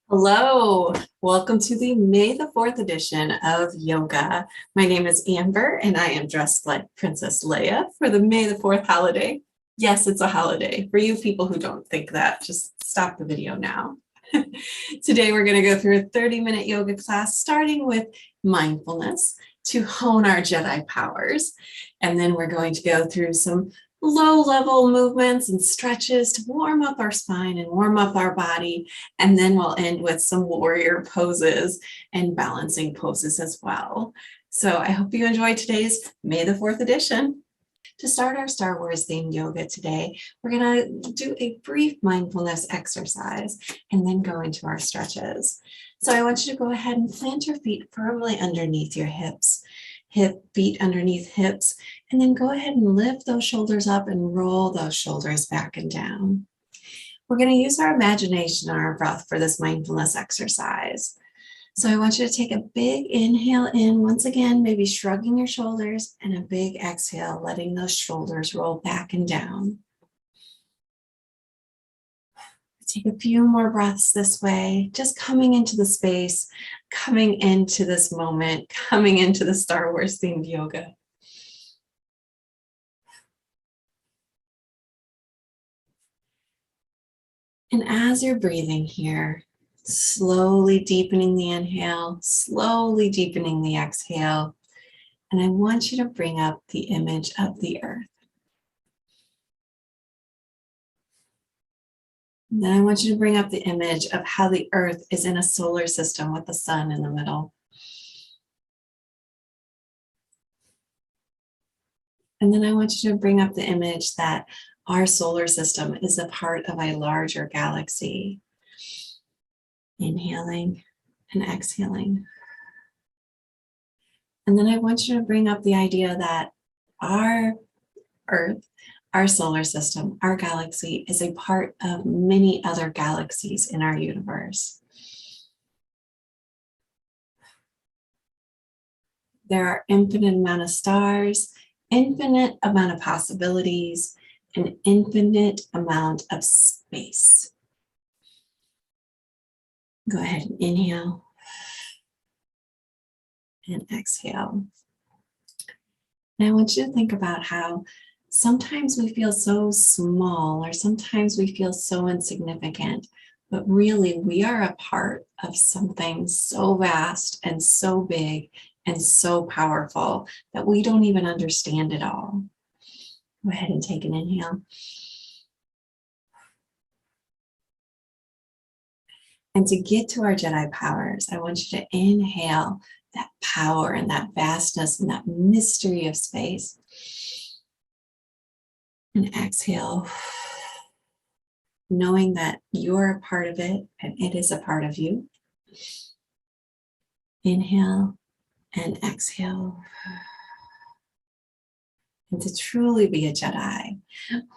Hello, welcome to the May the 4th edition of yoga. My name is Amber and I am dressed like Princess Leia for the May the 4th holiday. Yes, it's a holiday. For you people who don't think that, just stop the video now. Today we're going to go through a 30-minute yoga class starting with mindfulness to hone our Jedi powers. And then we're going to go through some low-level movements and stretches to warm up our spine and warm up our body. And then we'll end with some warrior poses and balancing poses as well. So I hope you enjoy today's May the 4th edition. To start our Star Wars themed yoga today, we're going to do a brief mindfulness exercise and then go into our stretches. So I want you to go ahead and plant your feet firmly underneath your hips. Feet underneath hips, and then go ahead and lift those shoulders up and roll those shoulders back and down. We're going to use our imagination and our breath for this mindfulness exercise. So I want you to take a big inhale in, once again, maybe shrugging your shoulders, and a big exhale, letting those shoulders roll back and down. Take a few more breaths this way, just coming into the space, coming into this moment, coming into the Star Wars themed yoga. And as you're breathing here, slowly deepening the inhale, slowly deepening the exhale, and I want you to bring up the image of the earth. And then I want you to bring up the image of how the earth is in a solar system with the sun in the middle. And then I want you to bring up the image that our solar system is a part of a larger galaxy. Inhaling and exhaling. And then I want you to bring up the idea that our Earth, our solar system, our galaxy is a part of many other galaxies in our universe. There are infinite amount of stars, infinite amount of possibilities, an infinite amount of space. Go ahead and inhale and exhale. And I want you to think about how sometimes we feel so small, or sometimes we feel so insignificant, but really we are a part of something so vast and so big and so powerful that we don't even understand it all. Go ahead and take an inhale. And to get to our Jedi powers, I want you to inhale that power and that vastness and that mystery of space. And exhale, knowing that you're a part of it and it is a part of you. Inhale and exhale. And to truly be a Jedi,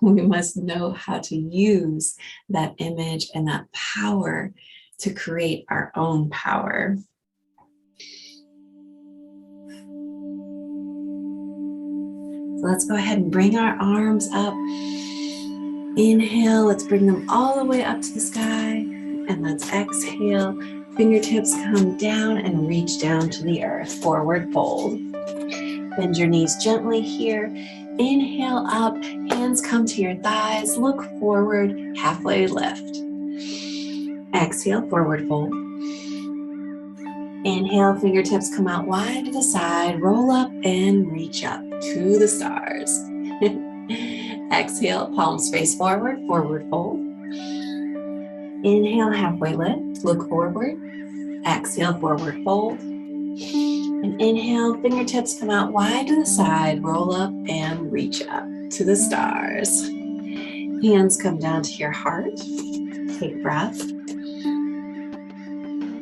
we must know how to use that image and that power to create our own power. So let's go ahead and bring our arms up. Inhale, let's bring them all the way up to the sky. And let's exhale. Fingertips come down and reach down to the earth. Forward fold. Bend your knees gently here. Inhale up, hands come to your thighs. Look forward, halfway lift. Exhale, forward fold. Inhale, fingertips come out wide to the side. Roll up and reach up to the stars. Exhale, palms face forward, forward fold. Inhale, halfway lift, look forward. Exhale, forward fold. And inhale, fingertips come out wide to the side, roll up and reach up to the stars. Hands come down to your heart. Take breath.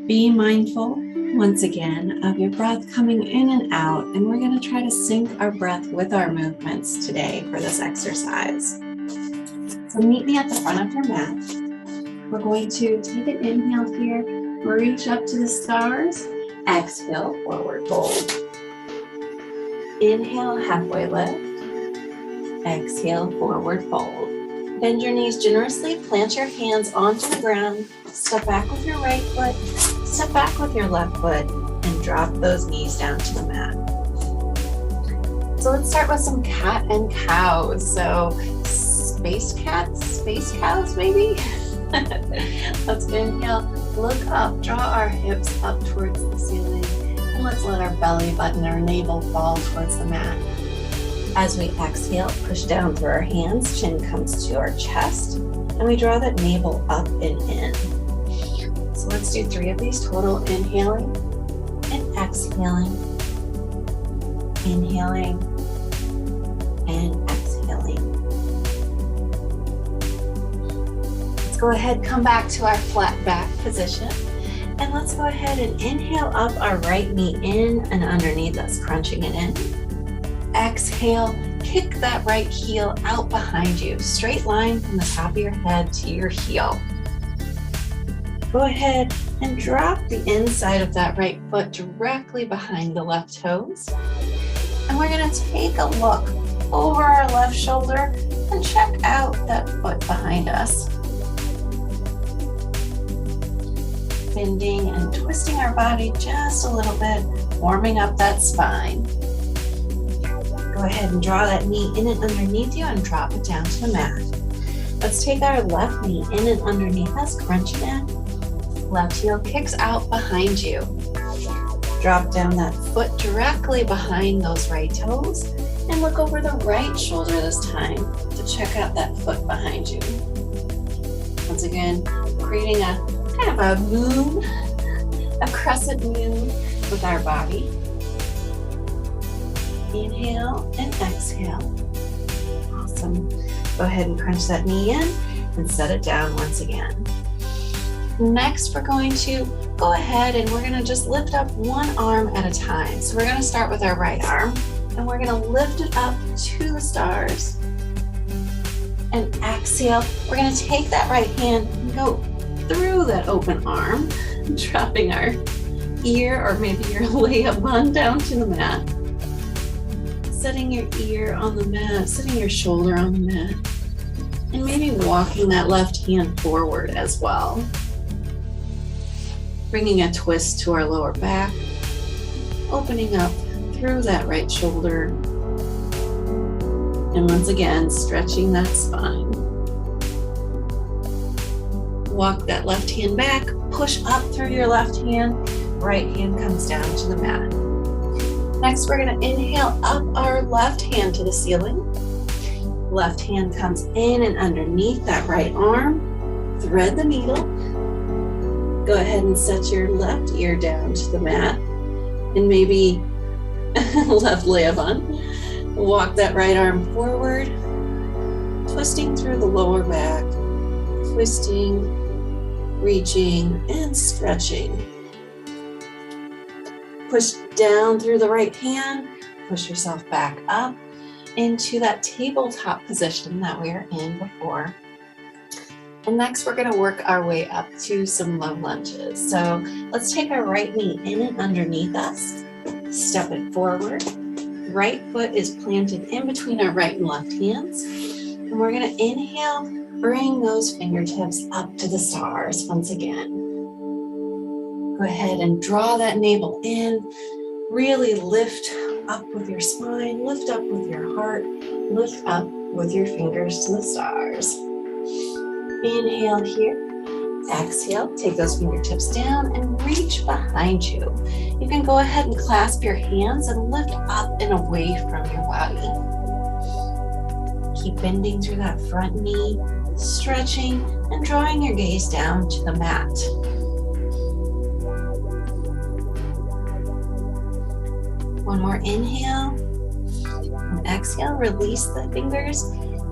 Be mindful, once again, of your breath coming in and out, and we're going to try to sync our breath with our movements today for this exercise. So meet me at the front of your mat. We're going to take an inhale here, reach up to the stars. Exhale, forward fold. Inhale, halfway lift. Exhale, forward fold. Bend your knees generously, plant your hands onto the ground, step back with your right foot, step back with your left foot, and drop those knees down to the mat. So let's start with some cat and cows. So space cats, space cows maybe? Let's inhale, look up, draw our hips up towards the ceiling, and let's let our belly button, our navel fall towards the mat. As we exhale, push down through our hands, chin comes to our chest, and we draw that navel up and in. So let's do 3 of these total, inhaling and exhaling, inhaling and exhaling. Let's go ahead, come back to our flat back position, and let's go ahead and inhale up our right knee in and underneath us, crunching it in. Exhale, kick that right heel out behind you, straight line from the top of your head to your heel. Go ahead and drop the inside of that right foot directly behind the left toes. And we're going to take a look over our left shoulder and check out that foot behind us. Bending and twisting our body just a little bit, warming up that spine. Go ahead and draw that knee in and underneath you and drop it down to the mat. Let's take our left knee in and underneath us, crunch it in. Left heel kicks out behind you. Drop down that foot directly behind those right toes and look over the right shoulder this time to check out that foot behind you. Once again, creating a kind of a moon, a crescent moon with our body. Inhale and exhale. Awesome. Go ahead and crunch that knee in and set it down once again. Next, we're going to go ahead and we're going to just lift up one arm at a time. So we're going to start with our right arm and we're going to lift it up to the stars. And exhale. We're going to take that right hand and go through that open arm, dropping our ear or maybe your lay-up bun down to the mat. Setting your ear on the mat, setting your shoulder on the mat, and maybe walking that left hand forward as well. Bringing a twist to our lower back, opening up through that right shoulder, and once again, stretching that spine. Walk that left hand back, push up through your left hand, right hand comes down to the mat. Next, we're going to inhale up our left hand to the ceiling. Left hand comes in and underneath that right arm. Thread the needle. Go ahead and set your left ear down to the mat. And maybe left layup on. Walk that right arm forward. Twisting through the lower back. Twisting, reaching, and stretching. Push down through the right hand, push yourself back up into that tabletop position that we were in before. And next we're going to work our way up to some low lunges. So let's take our right knee in and underneath us, step it forward. Right foot is planted in between our right and left hands. And we're going to inhale, bring those fingertips up to the stars once again. Go ahead and draw that navel in, really lift up with your spine, lift up with your heart, lift up with your fingers to the stars. Inhale here, exhale, take those fingertips down and reach behind you. You can go ahead and clasp your hands and lift up and away from your body. Keep bending through that front knee, stretching and drawing your gaze down to the mat. One more inhale and exhale, release the fingers,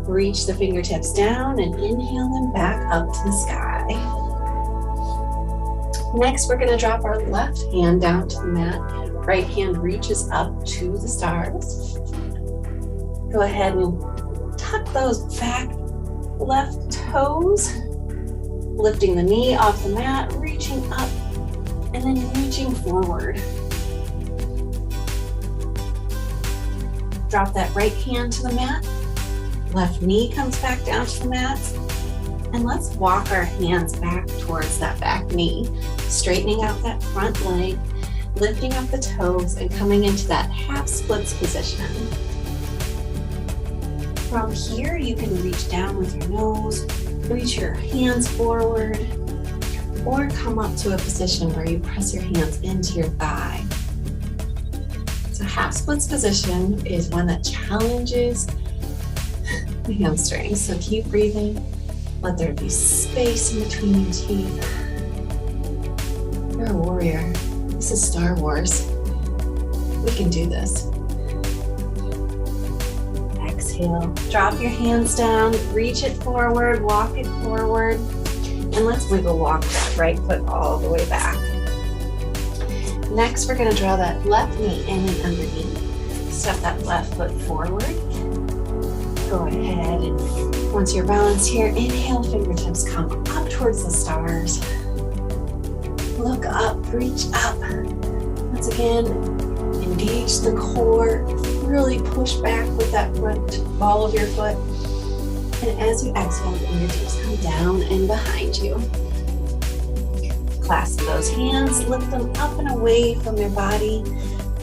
reach the fingertips down and inhale them back up to the sky. Next, we're going to drop our left hand down to the mat. Right hand reaches up to the stars. Go ahead and tuck those back left toes, lifting the knee off the mat, reaching up and then reaching forward. Drop that right hand to the mat. Left knee comes back down to the mat. And let's walk our hands back towards that back knee, straightening out that front leg, lifting up the toes and coming into that half splits position. From here, you can reach down with your nose, reach your hands forward, or come up to a position where you press your hands into your thigh. So half splits position is one that challenges the hamstrings. So keep breathing. Let there be space in between your teeth. You're a warrior. This is Star Wars. We can do this. Exhale. Drop your hands down. Reach it forward. Walk it forward. And let's wiggle walk that right foot all the way back. Next, we're going to draw that left knee in and underneath. Step that left foot forward. Go ahead and once you're balanced here, inhale, fingertips come up towards the stars. Look up, reach up. Once again, engage the core. Really push back with that front ball of your foot. And as you exhale, the fingertips come down and behind you. Clasp those hands, lift them up and away from your body,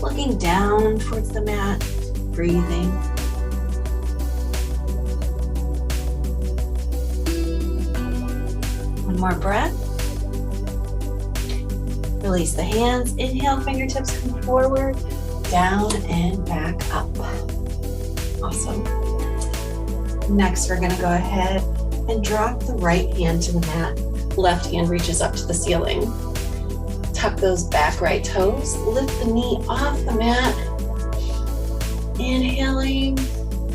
looking down towards the mat, breathing. One more breath. Release the hands. Inhale, fingertips come forward, down and back up. Awesome. Next, we're going to go ahead and drop the right hand to the mat. Left hand reaches up to the ceiling. Tuck those back right toes. Lift the knee off the mat. Inhaling,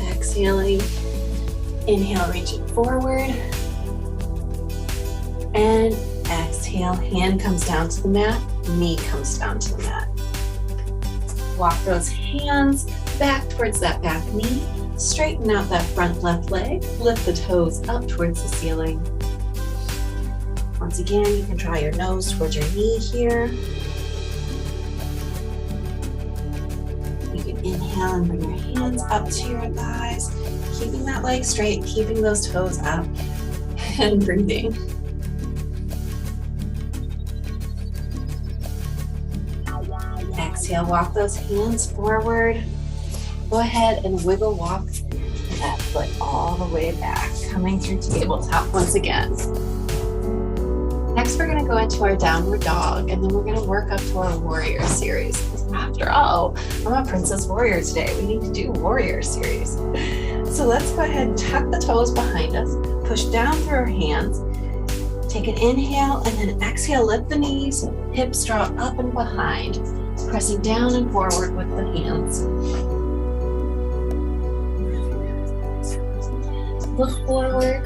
exhaling. Inhale, reach it forward. And exhale, hand comes down to the mat, knee comes down to the mat. Walk those hands back towards that back knee. Straighten out that front left leg. Lift the toes up towards the ceiling. Once again, you can draw your nose towards your knee here. You can inhale and bring your hands up to your thighs, keeping that leg straight, keeping those toes up, and breathing. Exhale, walk those hands forward. Go ahead and wiggle walk that foot all the way back, coming through tabletop once again. Next, we're going to go into our downward dog, and then we're going to work up to our warrior series. After all, I'm a princess warrior today. We need to do warrior series. So let's go ahead and tuck the toes behind us, push down through our hands, take an inhale, and then exhale, lift the knees, hips draw up and behind, pressing down and forward with the hands. Look forward.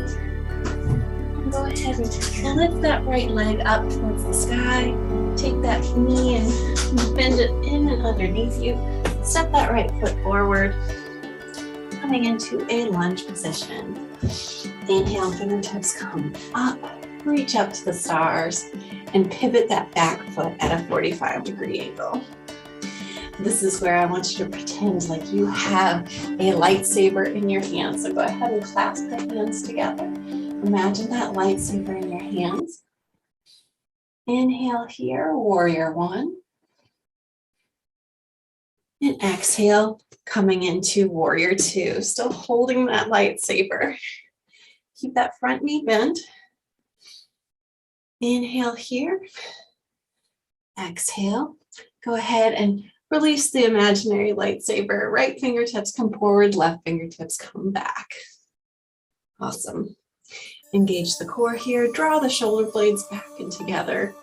And go ahead and lift that right leg up towards the sky. Take that knee and bend it in and underneath you. Step that right foot forward. Coming into a lunge position. Inhale, fingertips come up. Reach up to the stars and pivot that back foot at a 45-degree angle. This is where I want you to pretend like you have a lightsaber in your hands. So go ahead and clasp the hands together. Imagine that lightsaber in your hands. Inhale here, warrior one. And exhale, coming into warrior two. Still holding that lightsaber. Keep that front knee bent. Inhale here. Exhale. Go ahead and release the imaginary lightsaber. Right fingertips come forward, left fingertips come back. Awesome. Engage the core here. Draw the shoulder blades back and together.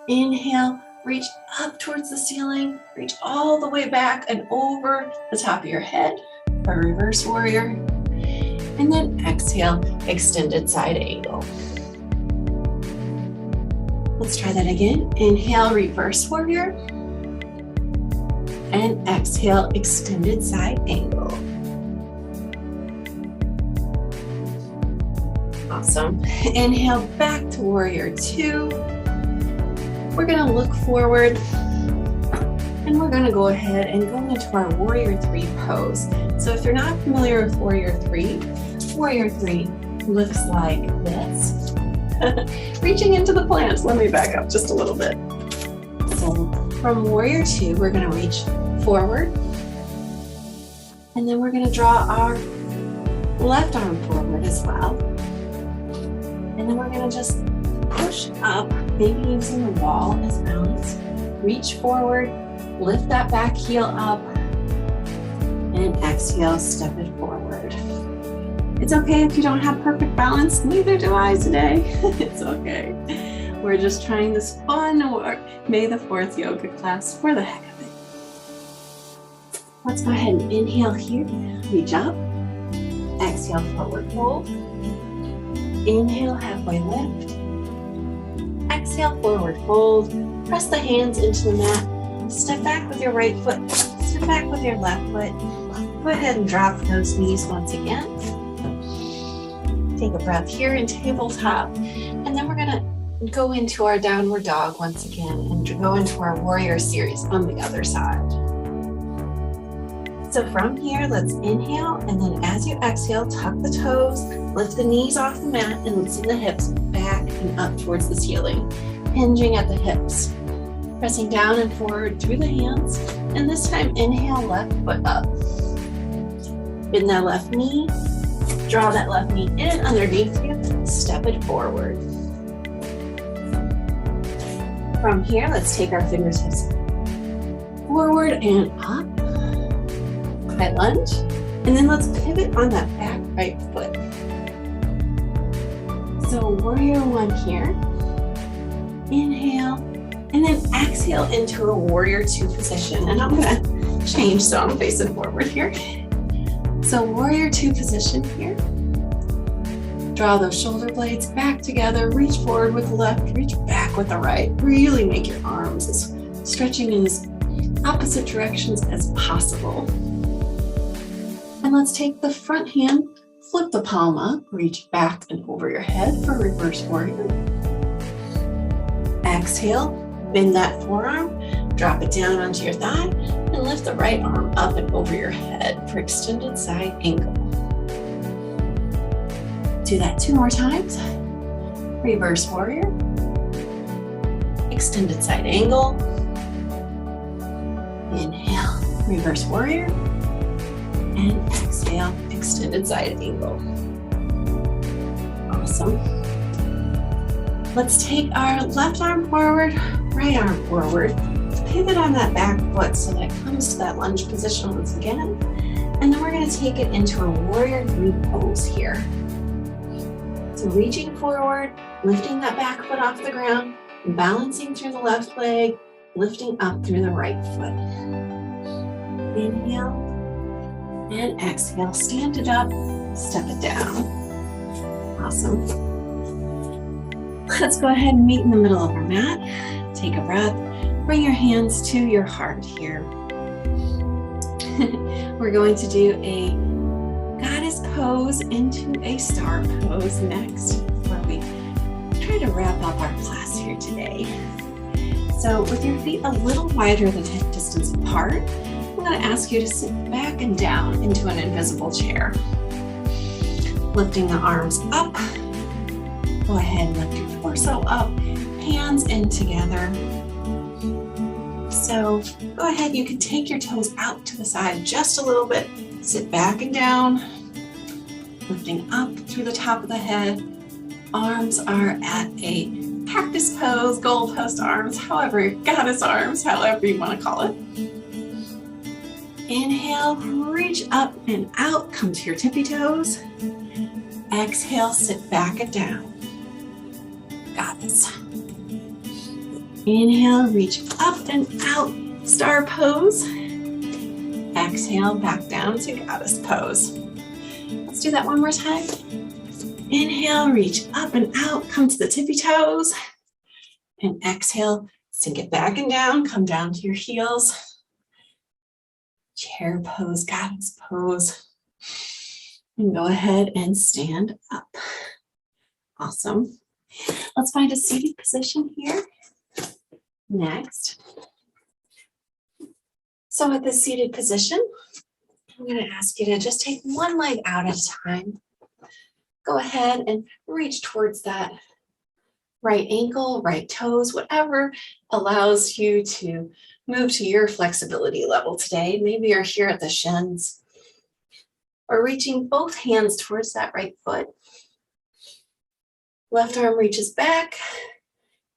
Inhale, reach up towards the ceiling. Reach all the way back and over the top of your head. A reverse warrior. And then exhale, extended side angle. Let's try that again. Inhale, reverse warrior. And exhale, extended side angle. Awesome. Inhale, back to warrior two. We're going to look forward and we're going to go ahead and go into our warrior three pose. So if you're not familiar with warrior three, looks like this. Reaching into the plants. Let me back up just a little bit. So from warrior two, we're going to reach forward. And then we're going to draw our left arm forward as well. And then we're going to just push up, maybe using the wall as balance. Reach forward, lift that back heel up, and exhale, step it forward. It's okay if you don't have perfect balance, neither do I today. It's okay. We're just trying this fun May the 4th yoga class for the heck of it. Let's go ahead and inhale here, reach up, exhale, forward fold. Inhale, halfway lift. Exhale, forward fold. Press the hands into the mat. Step back with your right foot. Step back with your left foot. Go ahead and drop those knees once again. Take a breath here in tabletop. And then we're going to go into our downward dog once again and go into our warrior series on the other side. So from here, let's inhale, and then as you exhale, tuck the toes, lift the knees off the mat, and send the hips back and up towards the ceiling, hinging at the hips. Pressing down and forward through the hands, and this time inhale, left foot up. Bend that left knee, draw that left knee in underneath you, step it forward. From here, let's take our fingertips forward and up. High lunge, and then let's pivot on that back right foot. So warrior one here, inhale, and then exhale into a warrior two position. And I'm gonna change so I'm facing forward here. So warrior two position here. Draw those shoulder blades back together, reach forward with the left, reach back with the right. Really make your arms as stretching in as opposite directions as possible. And let's take the front hand, flip the palm up, reach back and over your head for reverse warrior. Exhale, bend that forearm, drop it down onto your thigh, and lift the right arm up and over your head for extended side angle. Do that 2 more times. Reverse warrior. Extended side angle. Inhale, reverse warrior. And exhale, extended side angle. Awesome. Let's take our left arm forward, right arm forward. Pivot on that back foot so that it comes to that lunge position once again. And then we're going to take it into a warrior three pose here. So reaching forward, lifting that back foot off the ground, balancing through the left leg, lifting up through the right foot. Inhale. And exhale, stand it up, step it down. Awesome. Let's go ahead and meet in the middle of our mat. Take a breath, bring your hands to your heart here. We're going to do a goddess pose into a star pose next, where we try to wrap up our class here today. So with your feet a little wider than hip distance apart, I'm going to ask you to sit back and down into an invisible chair. Lifting the arms up. Go ahead and lift your torso up, hands in together. So go ahead, you can take your toes out to the side just a little bit. Sit back and down, lifting up through the top of the head. Arms are at a cactus pose, goalpost arms, however, goddess arms, however you want to call it. Inhale, reach up and out, come to your tippy toes. Exhale, sit back and down. Goddess. Inhale, reach up and out, star pose. Exhale, back down to goddess pose. Let's do that one more time. Inhale, reach up and out, come to the tippy toes. And exhale, sink it back and down, come down to your heels. Chair pose, goddess pose. And go ahead and stand up. Awesome. Let's find a seated position here. Next. So at this seated position, I'm going to ask you to just take one leg out at a time. go ahead and reach towards that right ankle, right toes, whatever allows you to move to your flexibility level today. Maybe you're here at the shins, or reaching both hands towards that right foot. Left arm reaches back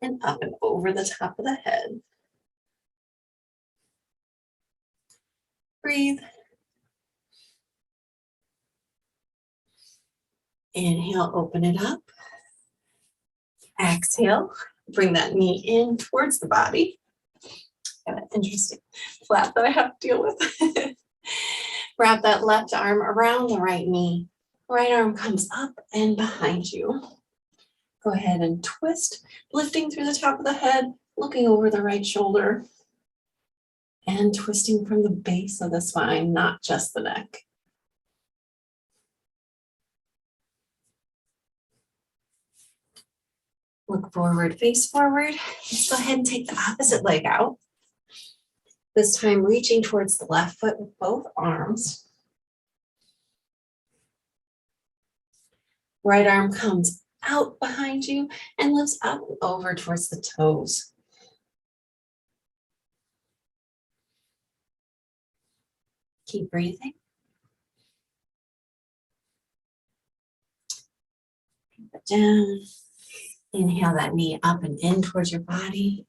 and up and over the top of the head. Breathe. Inhale, open it up. Exhale, bring that knee in towards the body. Got an interesting flap that I have to deal with. Wrap that left arm around the right knee. Right arm comes up and behind you. Go ahead and twist, lifting through the top of the head, looking over the right shoulder, and twisting from the base of the spine, not just the neck. Look forward, face forward. Let's go ahead and take the opposite leg out. This time reaching towards the left foot with both arms. Right arm comes out behind you and lifts up and over towards the toes. Keep breathing. Keep it down. Inhale that knee up and in towards your body.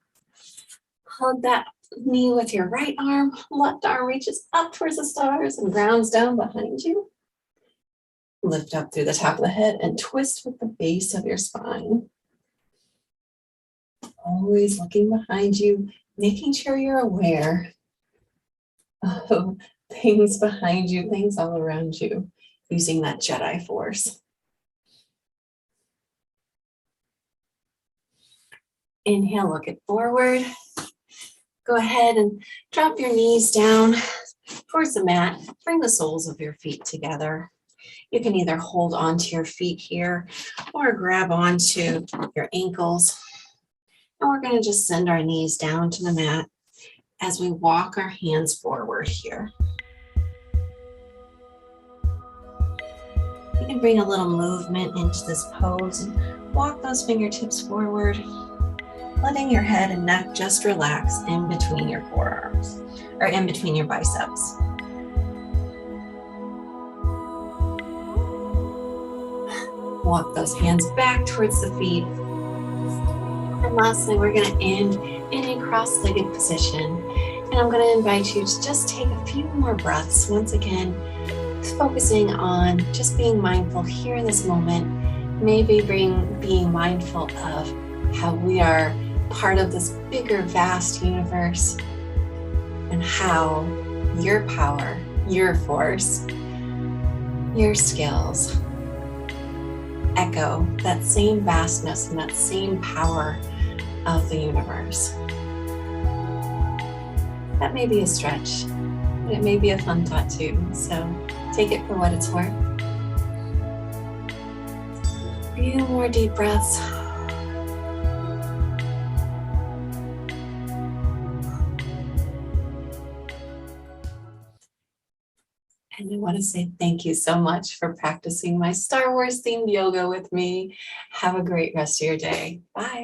Hug that knee with your right arm. Left arm reaches up towards the stars and grounds down behind you. Lift up through the top of the head and twist with the base of your spine. Always looking behind you, making sure you're aware of things behind you, things all around you, using that Jedi force. Inhale, look it forward. Go ahead and drop your knees down towards the mat. Bring the soles of your feet together. You can either hold onto your feet here or grab onto your ankles. And we're going to just send our knees down to the mat as we walk our hands forward here. You can bring a little movement into this pose and walk those fingertips forward, letting your head and neck just relax in between your forearms or in between your biceps. Walk those hands back towards the feet. And lastly, we're going to end in a cross-legged position. And I'm going to invite you to just take a few more breaths. Once again, focusing on just being mindful here in this moment. Maybe being mindful of how we are part of this bigger, vast universe, and how your power, your force, your skills echo that same vastness and that same power of the universe. That may be a stretch, but it may be a fun thought too, so take it for what it's worth. A few more deep breaths. And I want to say thank you so much for practicing my Star Wars themed yoga with me. Have a great rest of your day. Bye.